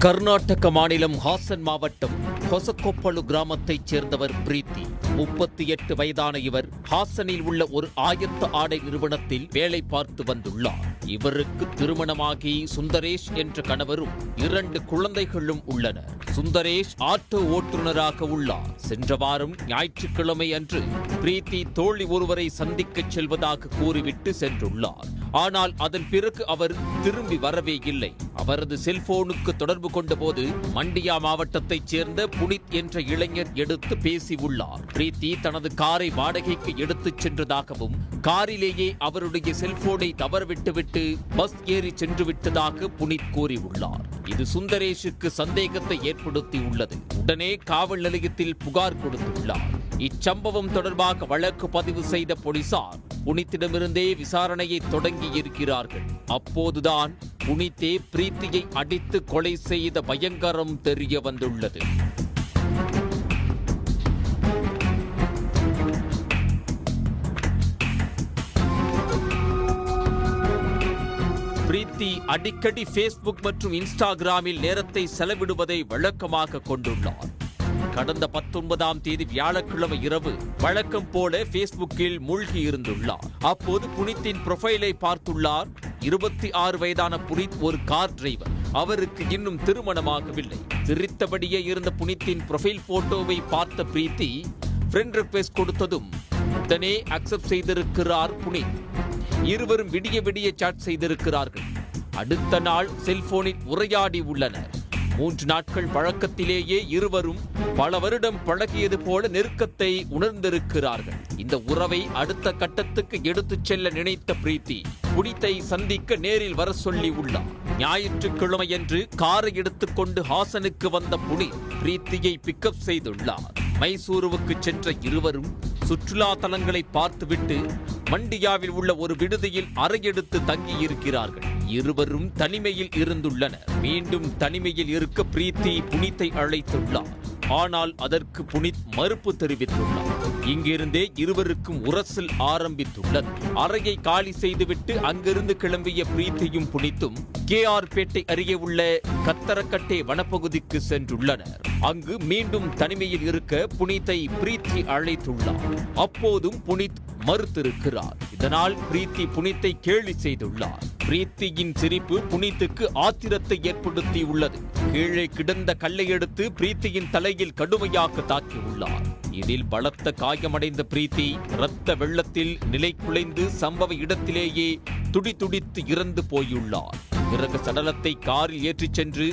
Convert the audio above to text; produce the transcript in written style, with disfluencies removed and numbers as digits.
கர்நாடக மாநிலம் ஹாசன் மாவட்டம் ஹொசகொப்பளு கிராமத்தைச் சேர்ந்தவர் பிரீத்தி. 38 வயதான இவர் ஹாசனில் உள்ள ஒரு ஆயத்த ஆடை நிறுவனத்தில் வேலை பார்த்து வந்துள்ளார். இவருக்கு திருமணமாகி சுந்தரேஷ் என்ற கணவரும் 2 குழந்தைகளும் உள்ளனர். சுந்தரேஷ் ஆட்டோ ஓட்டுநராக உள்ளார். சென்ற வாரம் ஞாயிற்றுக்கிழமை அன்று பிரீத்தி தோழி ஒருவரை சந்திக்கச் செல்வதாக கூறிவிட்டு சென்றுள்ளார். ஆனால் அதன் பிறகு அவர் திரும்பி வரவே இல்லை. அவரது செல்போனுக்கு தொடர்பு கொண்டபோது மண்டியா மாவட்டத்தைச் சேர்ந்த புனித் என்ற இளைஞர் எடுத்து பேசியுள்ளார். பிரீத்தி தனது காரை வாடகைக்கு எடுத்துச் சென்றதாகவும் காரிலேயே அவருடைய செல்போனை தவறவிட்டுவிட்டு பஸ் ஏறி சென்று விட்டதாக புனித் கூறியுள்ளார். இது சுந்தரேஷுக்கு சந்தேகத்தை ஏற்படுத்தியுள்ளது. உடனே காவல் நிலையத்தில் புகார் கொடுத்துள்ளார். இச்சம்பவம் தொடர்பாக வழக்கு பதிவு செய்த போலீசார் புனித்திடமிருந்தே விசாரணையை தொடங்கி இருக்கிறார்கள். அப்போதுதான் புனித்தே பிரீத்தியை அடித்து கொலை செய்த பயங்கரம் தெரிய வந்துள்ளது. பிரீத்தி அடிக்கடி ஃபேஸ்புக் மற்றும் இன்ஸ்டாகிராமில் நேரத்தை செலவிடுவதை வழக்கமாக கொண்டுள்ளார். கடந்த 19ஆம் தேதி வியாழக்கிழமை இரவு வழக்கம் போல ஃபேஸ்புக்கில் மூழ்கி இருந்துள்ளார். அப்போது புனித்தின் புரோஃபைலை பார்த்துள்ளார். 26 வயதான புனித் ஒரு கார் டிரைவர். அவருக்கு இன்னும் திருமணமாகவில்லை. சிரித்தபடியே இருந்த புனித்தின் புரோஃபைல் போட்டோவை பார்த்த பிரீத்தி ஃப்ரெண்ட் ரிக்வெஸ்ட் கொடுத்ததும் உடனே அக்செப்ட் செய்திருக்கிறார் புனித். இருவரும் விடிய விடிய சாட் செய்திருக்கிறார்கள். அடுத்த நாள் செல்போனில் உரையாடி உள்ளனர். 3 நாட்கள் பழக்கத்திலேயே இருவரும் பல வருடம் பழகியது போல நெருக்கத்தை உணர்ந்திருக்கிறார்கள். இந்த உறவை அடுத்த கட்டத்துக்கு எடுத்துச் செல்ல நினைத்த பிரீத்தி புனித்தை சந்திக்க நேரில் வர சொல்லி உள்ளார். ஞாயிற்றுக்கிழமையன்று காரை எடுத்துக்கொண்டு ஹாசனுக்கு வந்த புனித் பிரீத்தியை பிக்கப் செய்துள்ளார். மைசூருவுக்கு சென்ற இருவரும் சுற்றுலா தலங்களை பார்த்துவிட்டு மண்டியாவில் உள்ள ஒரு விடுதியில் அறையெடுத்து தங்கியிருக்கிறார்கள். இருவரும் தனிமையில் இருந்துள்ளனர். மீண்டும் தனிமையில் இருக்க பிரீத்தி புனித்தை அழைத்துள்ளார். ஆனால் அதற்கு புனித் மறுப்பு தெரிவித்துள்ளார். இங்கிருந்தே இருவருக்கும் உரசல் ஆரம்பித்துள்ளது. அறையை காலி செய்துவிட்டு அங்கிருந்து கிளம்பிய பிரீத்தியும் புனித்தும் கேஆர்பேட்டை அருகே உள்ள கத்தரக்கட்டை வனப்பகுதிக்கு சென்றுள்ளனர். அங்கு மீண்டும் தனிமையில் இருக்க புனித்தை பிரீத்தி அழைத்துள்ளார். அப்போதும் புனித் மறுத்திருக்கிறார். இதனால் பிரீத்தி புனித்தை கேலி செய்துள்ளார். பிரீத்தியின் சிரிப்பு புனித்துக்கு ஆத்திரத்தை ஏற்படுத்தியுள்ளது. கீழே கிடந்த கல்லை எடுத்து பிரீத்தியின் தலையில் கடுமையாக தாக்கியுள்ளார். இதில் பலத்த காயமடைந்த பிரீத்தி இரத்த வெள்ளத்தில் நிலை குலைந்து சம்பவ இடத்திலேயே துடிதுடித்து இறந்து போயுள்ளார். பிறகு சடலத்தை காரில் ஏற்றிச் சென்று